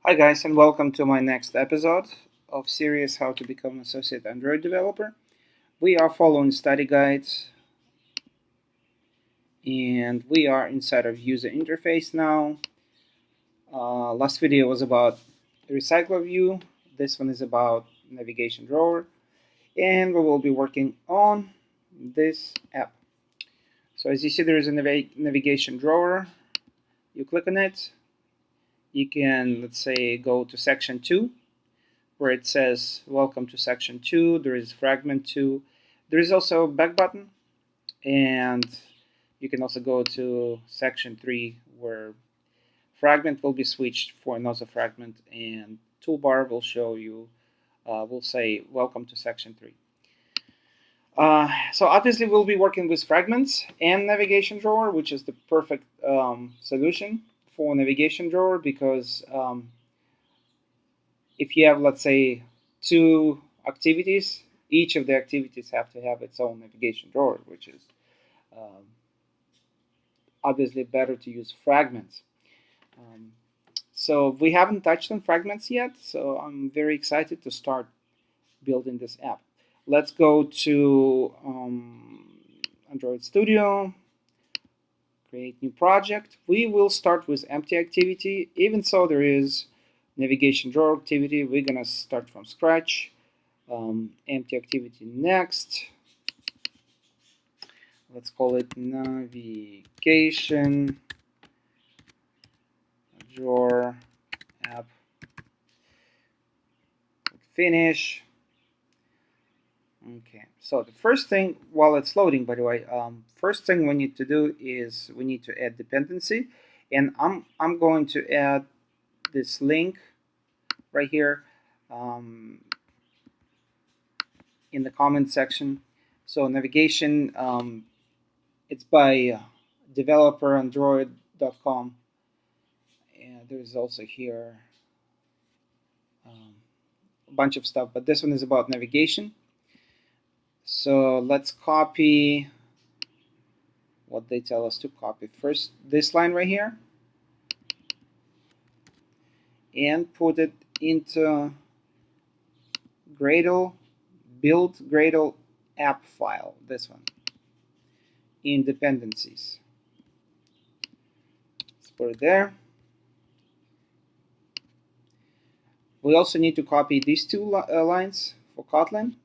Hi guys, and welcome to my next episode of series How to Become an Associate Android Developer. We are following study guides and we are inside of user interface now. Last video was about the recycler view. This one is about navigation drawer, and we will be working on this app. So as you see, there is a navigation drawer. You click on it. You can, let's say, go to section 2 where it says welcome to section 2. There is fragment 2. There is also a back button, and you can also go to section 3 where fragment will be switched for another fragment, and toolbar will show you, will say welcome to section 3. So obviously we'll be working with fragments and navigation drawer, which is the perfect solution for navigation drawer, because if you have, let's say, 2 activities, each of the activities have to have its own navigation drawer, which is um, obviously better to use fragments. Um, so we haven't touched on fragments yet, so I'm very excited to start building this app. Let's go to Android Studio, create new project. We will start with empty activity. Even so, there is navigation drawer activity. We're gonna start from scratch. Empty activity next. Let's call it navigation drawer app. Finish. Okay, so the first thing, while it's loading, by the way, first thing we need to do is we need to add dependency, and I'm going to add this link right here in the comment section. So navigation, it's by developerandroid.com, and there's also here a bunch of stuff, but this one is about navigation. So let's copy what they tell us to copy. First, this line right here, and put it into Gradle, build Gradle app file, this one, in dependencies. Let's put it there. We also need to copy these 2 lines for Kotlin.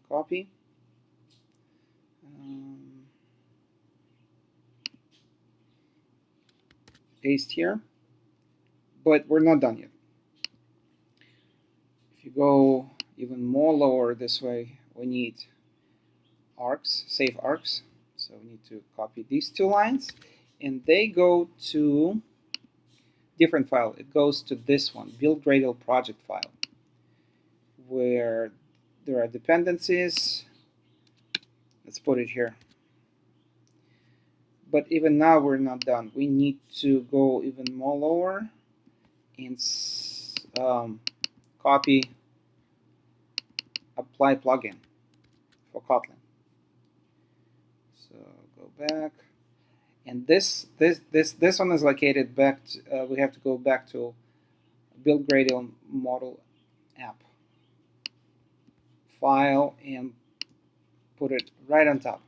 Copy. Paste here. But we're not done yet. If you go even more lower this way, we need arcs, save arcs. So we need to copy these 2 lines, and they go to different file. It goes to this one, build Gradle project file, where there are dependencies. Let's put it here. But even now we're not done. We need to go even more lower and copy apply plugin for Kotlin. So go back, and this one is located back to, we have to go back to build Gradle model app file and put it right on top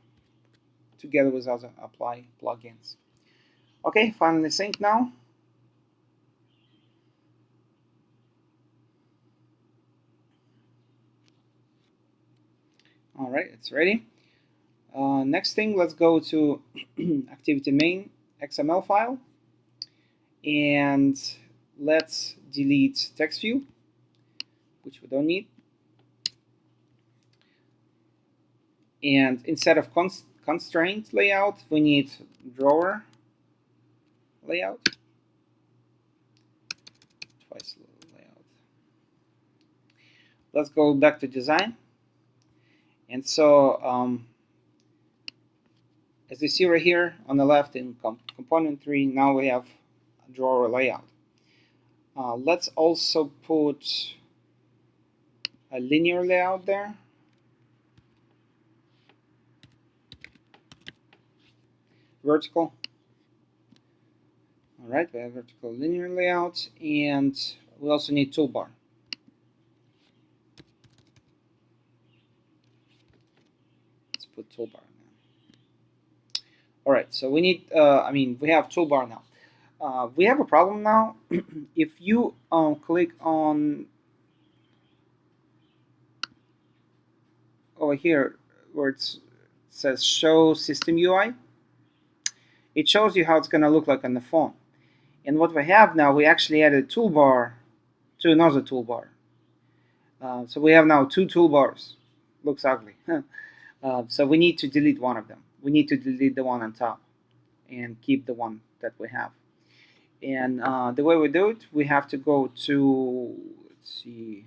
together with other apply plugins. Okay, finally sync now. All right, it's ready. Next thing, let's go to activity main XML file, and let's delete text view, which we don't need. And instead of constraint layout, we need drawer layout. Twice layout. Let's go back to design. And so, as you see right here on the left in component 3, now we have a drawer layout. Let's also put a linear layout there. Vertical. All right, we have vertical linear layout, and we also need toolbar. Let's put toolbar now. All right, so we need, we have toolbar now. We have a problem now. If you click on over here where it says show system UI, it shows you how it's going to look like on the phone. And what we have now, we actually added a toolbar to another toolbar. So we have now two toolbars. Looks ugly. So we need to delete one of them. We need to delete the one on top and keep the one that we have. And the way we do it, we have to go to, let's see,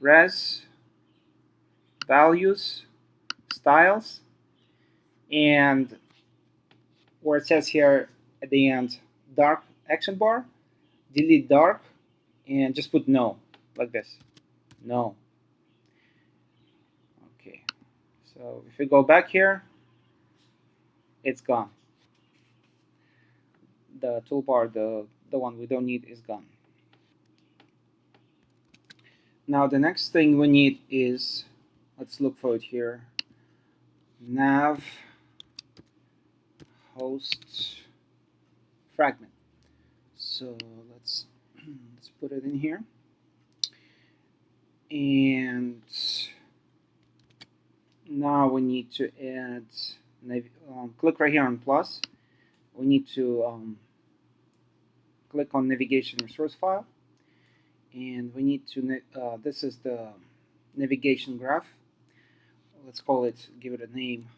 res, values, styles, and where it says here at the end, dark action bar, delete dark, and just put no, like this, no. Okay, so if we go back here, it's gone. The toolbar, the one we don't need, is gone. Now the next thing we need is, let's look for it here, nav host fragment. So let's put it in here, and now we need to add, click right here on plus. We need to click on navigation resource file, and we need to, this is the navigation graph. Let's call it, give it a name,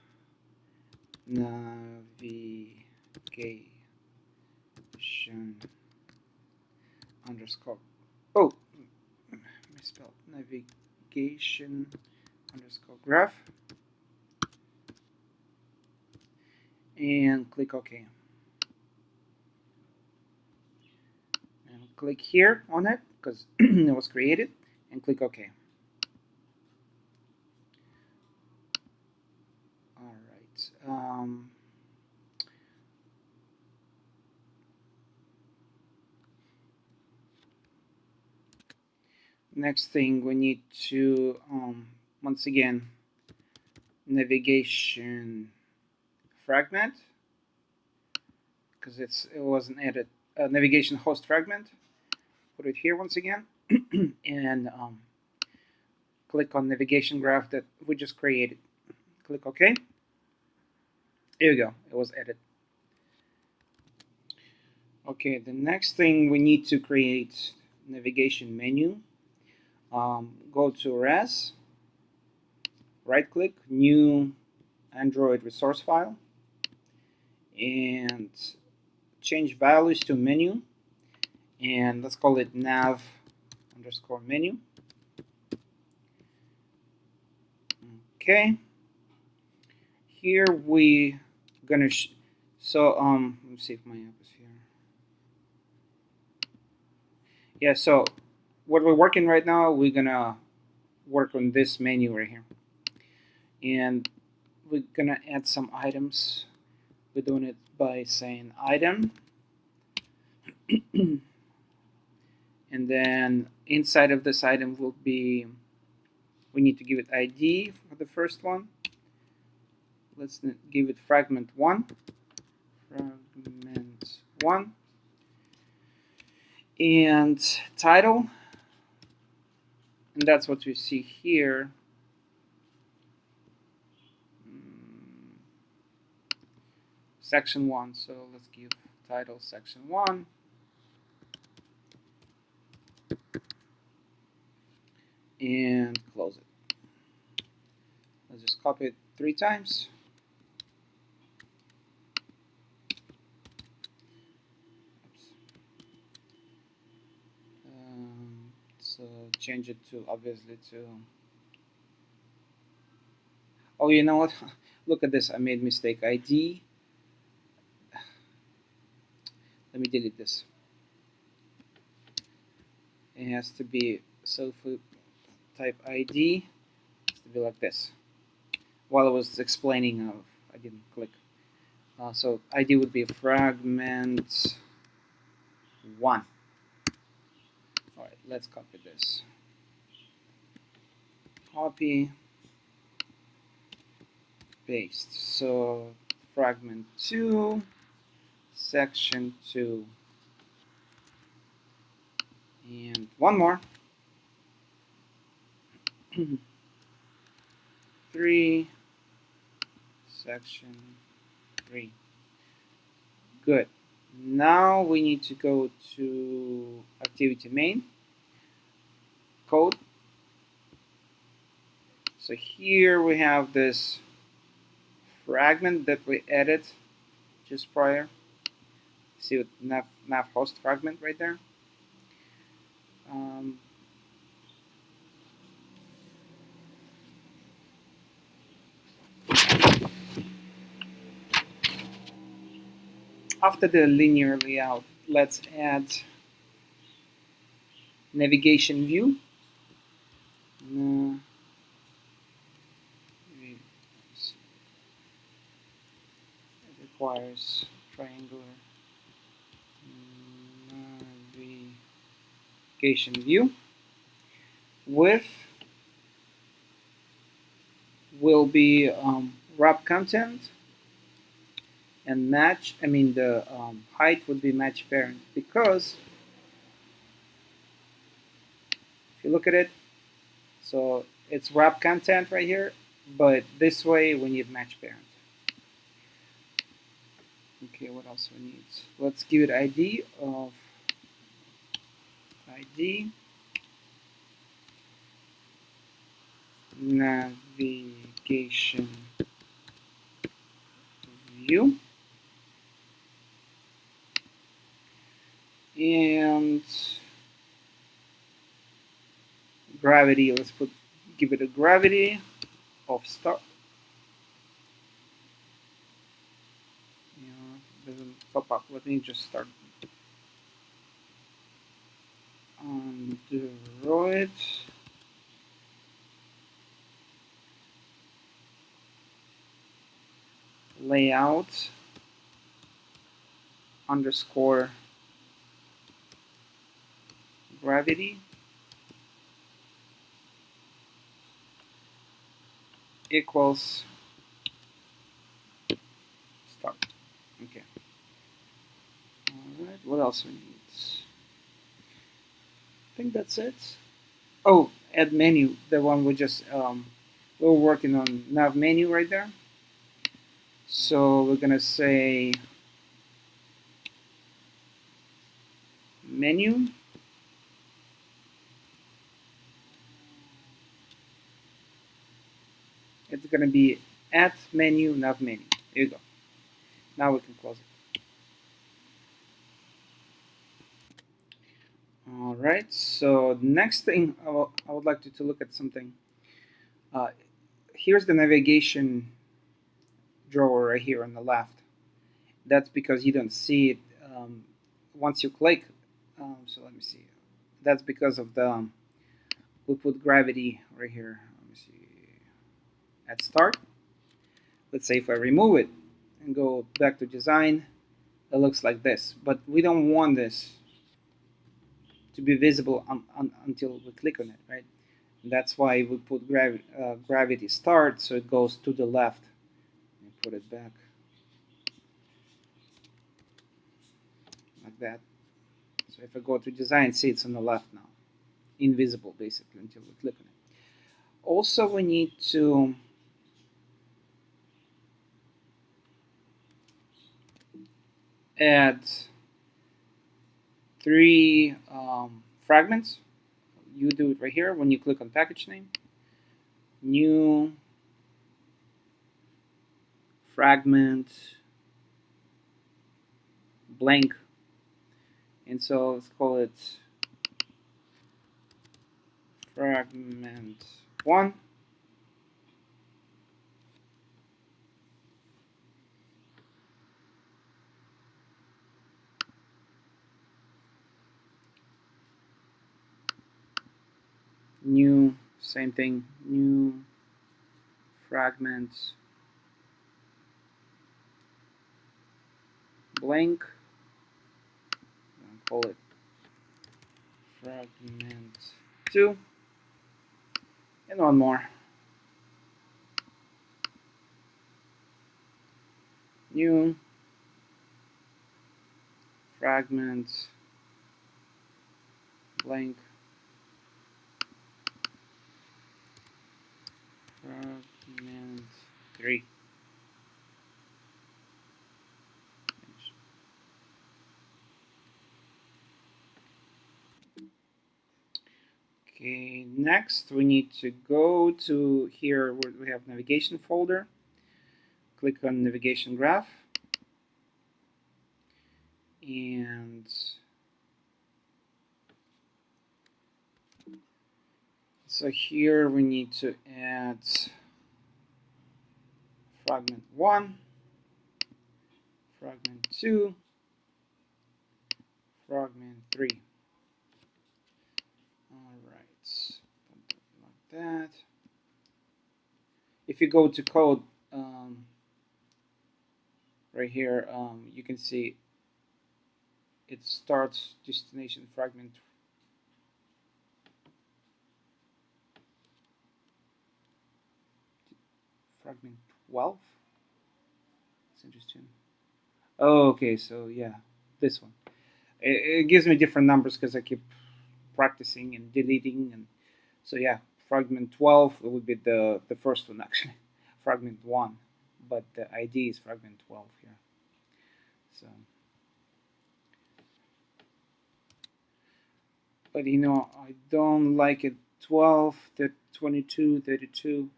navigation underscore, oh, misspelled, navigation underscore graph, and click OK. And click here on it because it was created, and click OK. All right. Next thing we need to, once again, navigation fragment, because it wasn't added, navigation host fragment. Put it here once again, and click on navigation graph that we just created. Click OK. Here we go. It was added. Okay, the next thing we need to create navigation menu. Go to res, right click, new Android resource file, and change values to menu, and let's call it nav underscore menu. Okay, here we gonna let me see if my app is here. Yeah, so what we're working right now, we're gonna work on this menu right here, and we're gonna add some items. We're doing it by saying item, and then inside of this item will be, we need to give it ID for the first one. Let's give it fragment 1, fragment 1, and title, and that's what you see here. Section 1, so let's give title section 1, and close it. Let's just copy it 3 times. So change it to, obviously, to, oh, you know what, look at this, I made mistake. ID, let me delete this. It has to be, so if we type ID, it has to be like this. While I was explaining, I didn't click. So ID would be fragment 1. let's copy this. Copy, paste. So fragment 2, section 2, and one more. 3, section 3. Good. Now we need to go to activity main, code. So here we have this fragment that we added just prior. See what nav host fragment right there. Um, After the linear layout, let's add navigation view. It requires triangular navigation view. Width will be wrap content, and match. I mean the height would be match parent, because if you look at it, so it's wrap content right here, but this way we need match parent. Okay, what else we need? Let's give it ID of ID navigation view, and gravity. Let's give it a gravity of start. Doesn't pop up. Let me just start on Android. Layout underscore gravity equals start. Okay. All right. What else we need? I think that's it. Oh, add menu. The one we just we're working on nav menu right there. So we're gonna say menu. It's gonna be at menu nav menu. There you go. Now we can close it. All right. So next thing I would like to look at something. Here's the navigation drawer right here on the left. That's because you don't see it once you click. So let me see. That's because of the we put gravity right here. Let me see. At start. Let's say if I remove it and go back to design, it looks like this. But we don't want this to be visible until we click on it, right? And that's why we put gravity start, so it goes to the left. Let me put it back like that. So if I go to design, see it's on the left now. Invisible basically until we click on it. Also, we need to add 3 fragments. You do it right here when you click on package name. New fragment blank. And so let's call it fragment 1. New, same thing, new fragment blank. I'll call it fragment 2, and one more. New fragment blank fragment 3. Okay, next we need to go to here where we have navigation folder. Click on navigation graph. And so here we need to add fragment 1, fragment 2, fragment 3. Alright, like that. If you go to code right here, you can see it starts destination fragment fragment 12. It's interesting. Oh, okay, so yeah, this one. It gives me different numbers because I keep practicing and deleting, and so yeah, fragment 12 would be the first one actually, fragment 1, but the ID is fragment 12 here. So, but you know, I don't like it 12, 22, 32.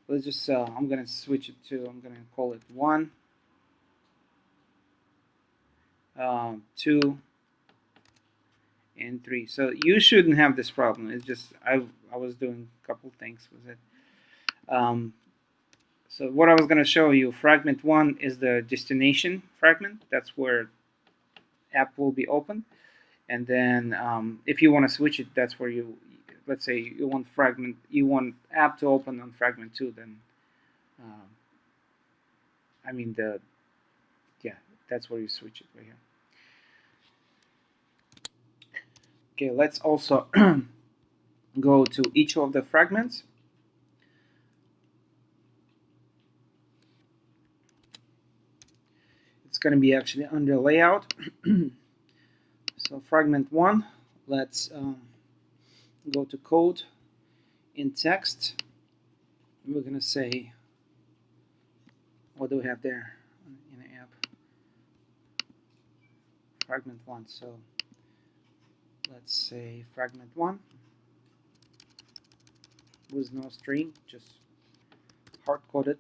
Let's just I'm gonna switch it to, I'm gonna call it 1, 2, and 3. So you shouldn't have this problem. It's just I was doing a couple things with it. So what I was going to show you, fragment 1 is the destination fragment. That's where app will be open. And then if you want to switch it, that's where you, let's say you want app to open on fragment 2, then I mean yeah, that's where you switch it right here. Okay, let's also go to each of the fragments. It's going to be actually under layout. So fragment 1, let's go to code. In text, we're going to say, what do we have there in the app? Fragment 1. So let's say fragment 1 with no string, just hard-coded.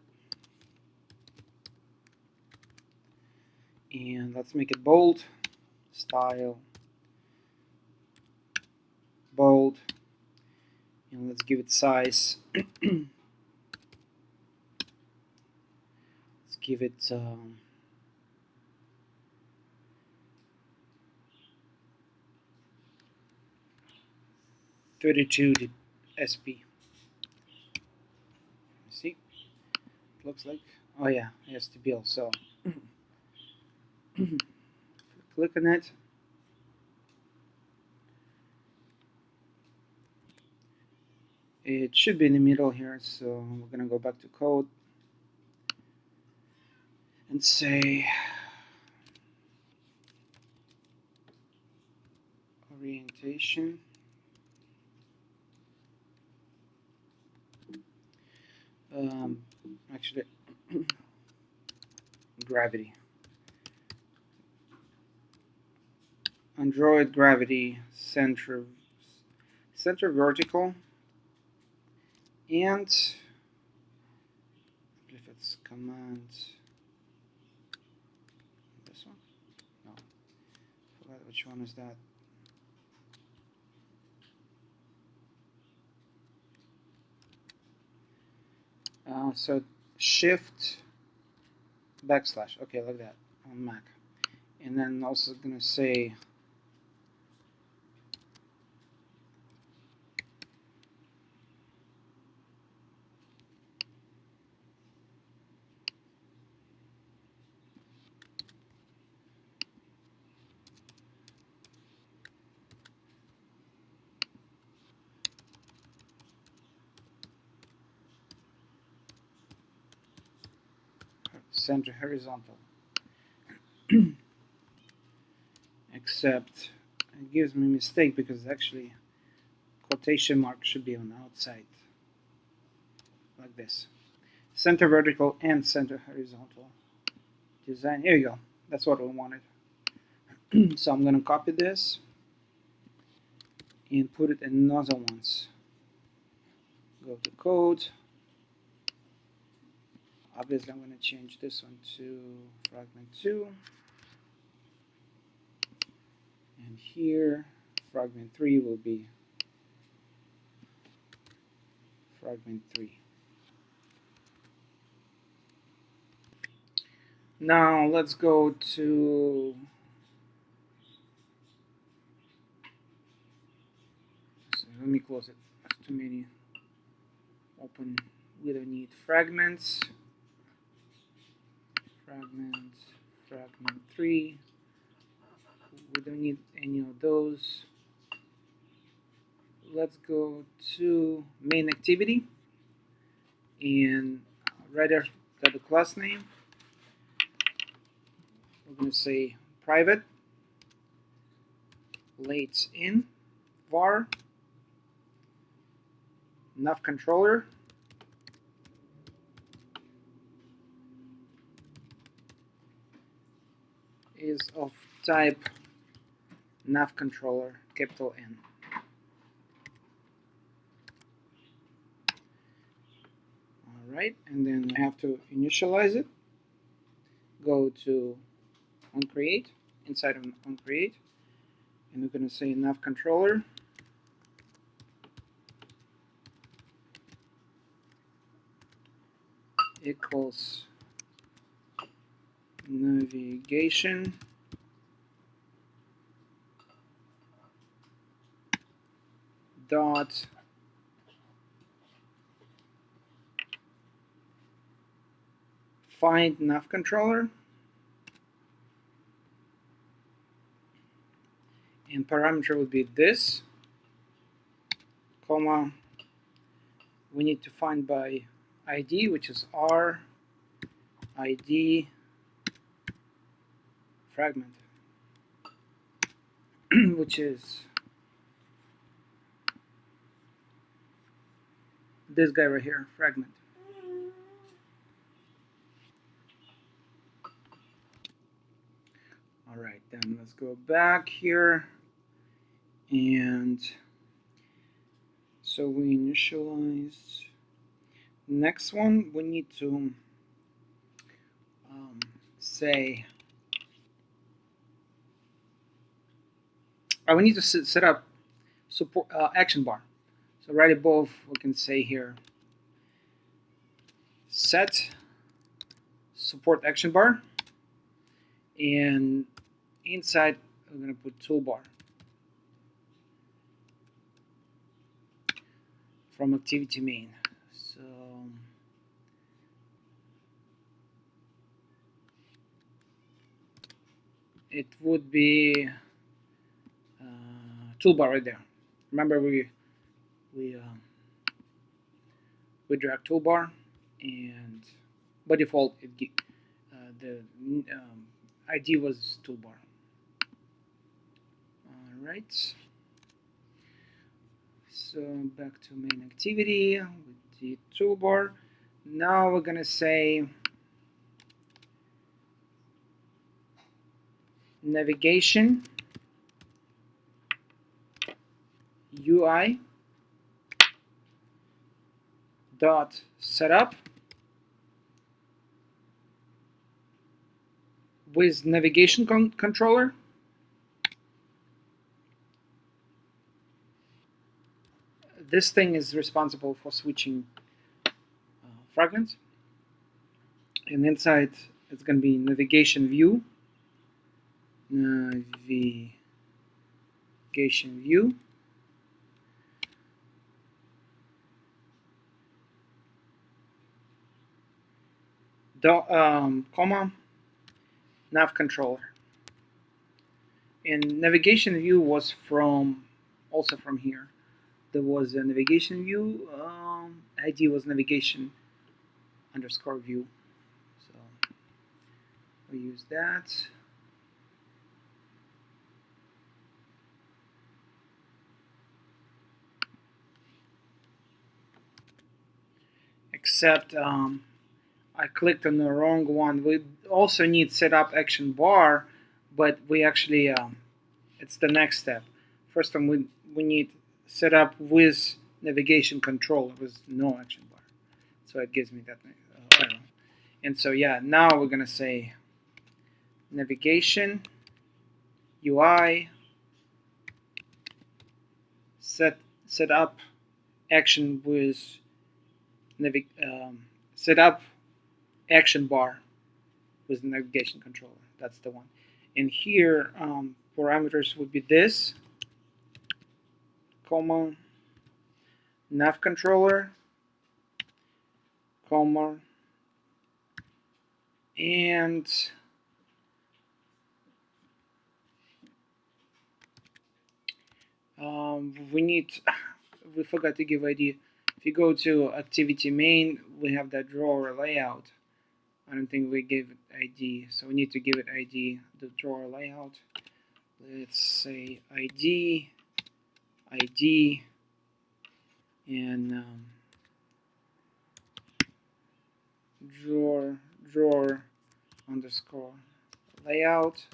And let's make it bold, style, bold, and let's give it size. Let's give it 32 SP. See, it looks like, oh yeah, STBL. So click on it. It should be in the middle here, so we're gonna go back to code and say orientation, actually gravity, Android gravity, center vertical, and if it's command, this one, no, forgot which one is that. So shift backslash, okay, like that on Mac, and then also gonna say center horizontal. Except it gives me a mistake because actually quotation mark should be on the outside, like this. Center vertical and center horizontal. Design, here you go. That's what we wanted. So I'm gonna copy this and put it in another ones. Go to code. Obviously I'm gonna change this one to fragment 2. And here fragment 3 will be fragment 3. Now let's go to let me close it. There's too many open. We don't need fragments. Fragment 3. We don't need any of those. Let's go to main activity and right after the class name we're going to say private lates in var nav controller is of type nav controller capital N. Alright, and then I have to initialize it. Go to onCreate, inside of onCreate, and we're going to say nav controller equals navigation dot find nav controller, and parameter would be this, comma, we need to find by ID, which is R ID fragment, which is this guy right here, fragment. Alright, then let's go back here, and so we initialize. Next one, we need to say, we need to set up support action bar. So right above, we can say here, set support action bar, and inside we're going to put toolbar from activity main. So it would be toolbar right there. Remember we drag toolbar, and by default the ID was toolbar. All right. So back to main activity with the toolbar. Now we're gonna say navigation UI dot setup with navigation controller. This thing is responsible for switching fragments, and inside it's going to be navigation view comma nav controller, and navigation view was also from here. There was a navigation view, ID was navigation underscore view. So We use that. Except I clicked on the wrong one. We also need setup action bar, but we actually it's the next step. First one we need setup with navigation control with no action bar. So it gives me that error. And so yeah, now we're gonna say navigation UI set up action with set up action bar with the navigation controller. That's the one. And here parameters would be this, comma, nav controller, comma, and we forgot to give ID. If you go to activity main, we have that drawer layout. I don't think we gave it ID, so we need to give it ID, the drawer layout. Let's say ID, and drawer underscore layout,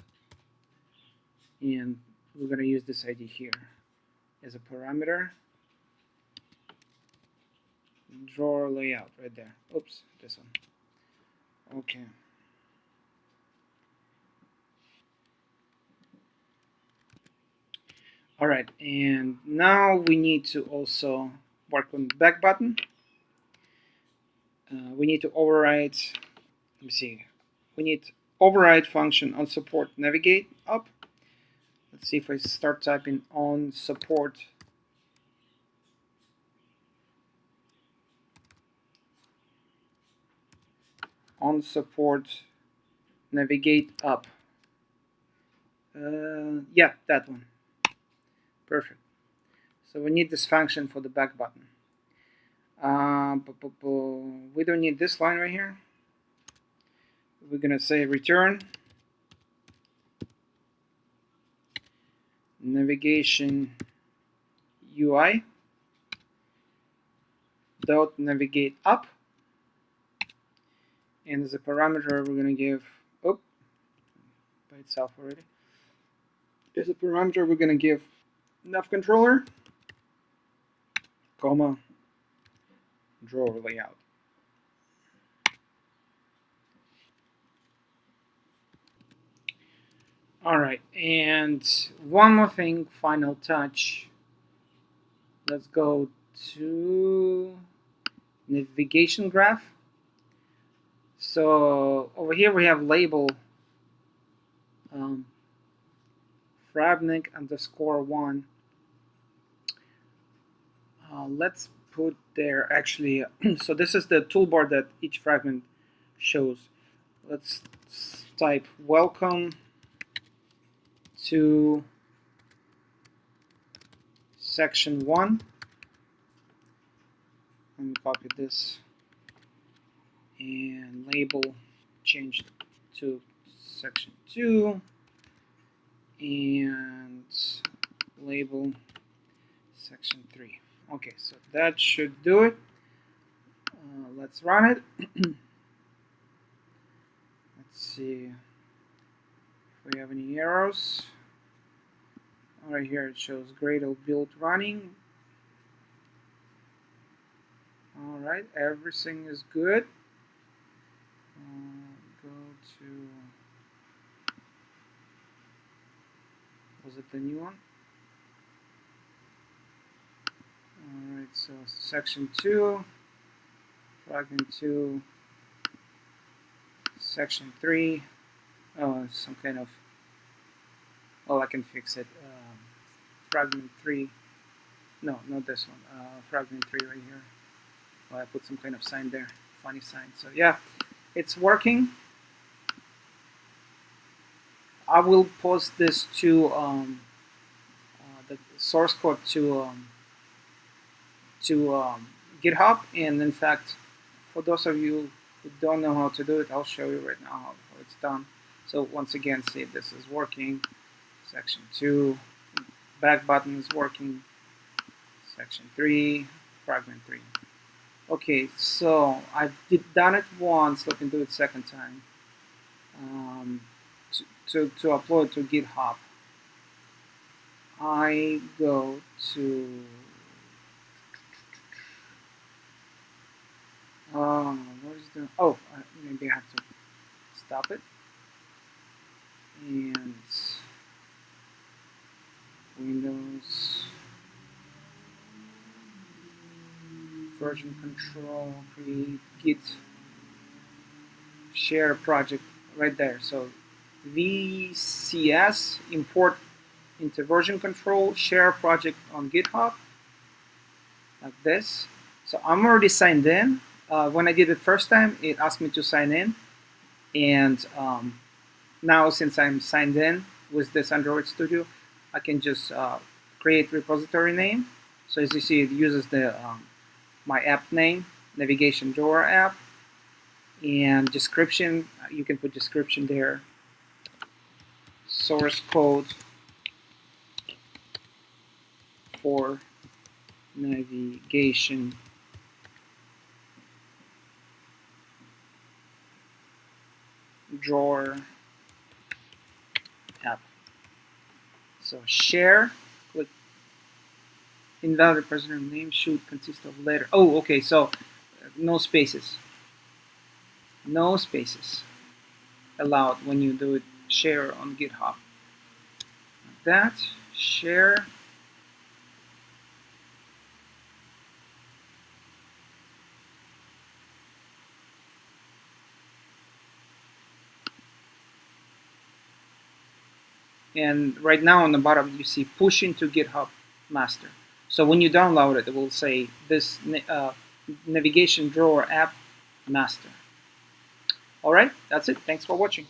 and we're going to use this ID here as a parameter. Drawer layout right there. Oops, this one. Okay. All right, and now we need to also work on the back button. We need to override. Let me see. We need override function on support navigate up. Let's see if I start typing on support. On support navigate up. Yeah, that one. Perfect. So we need this function for the back button. We don't need this line right here. We're gonna say return navigation UI dot navigate up, and as a parameter we're gonna give by itself already. As a parameter we're gonna give nav controller, comma, drawer layout. All right, and one more thing, final touch. Let's go to navigation graph. So over here we have label fragment underscore one. Let's put there actually. So this is the toolbar that each fragment shows. Let's type welcome to section 1. Let me copy this and label change to section 2 and label section 3. Okay, so that should do it. Let's run it. Let's see if we have any errors. Right here it shows Gradle build running. Alright, everything is good. Go to, was it the new one? Alright, so section 2, fragment 2, section 3. Oh, some kind of, well, I can fix it. Fragment 3, no, not this one. Fragment 3 right here. Well, I put some kind of sign there, funny sign. So yeah, it's working. I will post this to the source code to GitHub, and in fact, for those of you who don't know how to do it, I'll show you right now how it's done. So once again, see if this is working. Section 2, back button is working. Section 3, fragment 3. Okay, so I've done it once. Let me do it second time. To upload to GitHub, I go to where's the maybe I have to stop it and Windows version control, create Git, share project right there. So VCS, import into version control, share project on GitHub, like this. So I'm already signed in. When I did it first time, it asked me to sign in, and now since I'm signed in with this Android Studio, I can just create repository name. So as you see, it uses the my app name, navigation drawer app, and description. You can put description there. Source code for navigation drawer app. So share, click invalid representative name should consist of letter. Oh, okay, so no spaces. No spaces allowed when you do it share on GitHub. Like that, share. And right now on the bottom you see push into GitHub master. So when you download it, it will say this navigation drawer app master. All right, that's it. Thanks for watching.